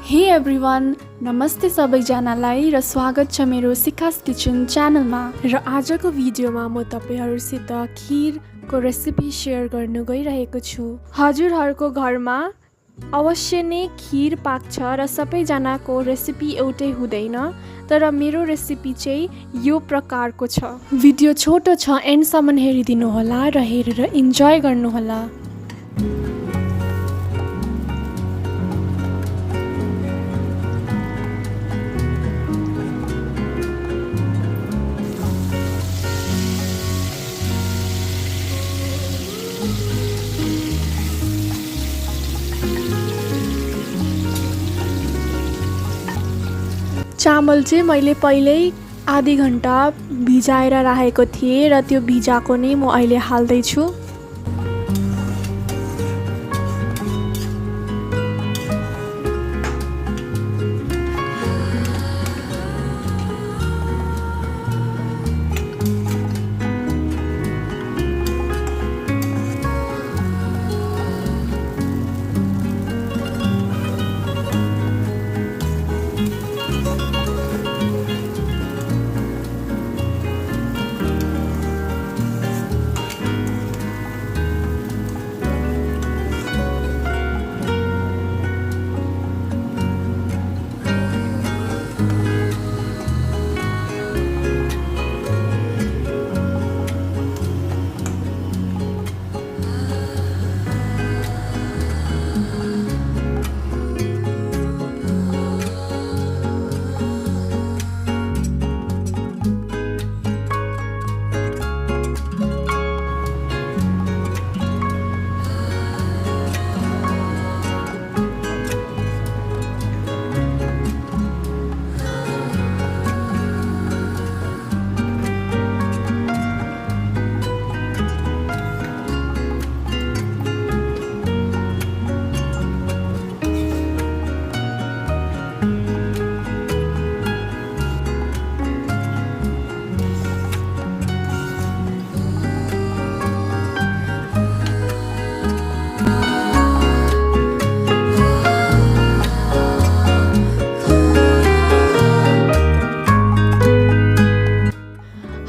हे एभ्रिवान, नमस्ते सबैजनालाई र स्वागत छ मेरो सिकास किचन च्यानलमा। र आजको भिडियोमा म तपाईहरुसित खीरको रेसिपी शेयर गर्न गइरहेको छु। हजुरहरुको घरमा अवश्य नै खीर पाक्छ र सबैजनाको रेसिपी एउटै हुँदैन, तर मेरो रेसिपी चाहिँ यो प्रकारको छ। भिडियो छोटो छ, एन्डसम्म हेरिदिनु होला र हेरेर इन्जोय गर्नु होला। चामल चाहिँ मैले पहिल्यै आधी घण्टा भिजाएर राखेको थिएँ र त्यो भिजाको नै म अहिले हाल्दै छु।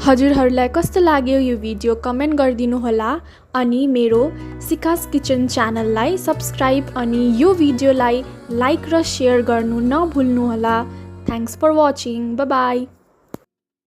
हजुरहरूलाई कस्तो लाग्यो यो भिडियो कमेन्ट गरिदिनु होला, अनि मेरो सिकास किचन च्यानललाई सब्स्क्राइब अनि यो भिडियोलाई लाइक र शेयर गर्नु नभुल्नु होला। Thanks for watching. Bye by.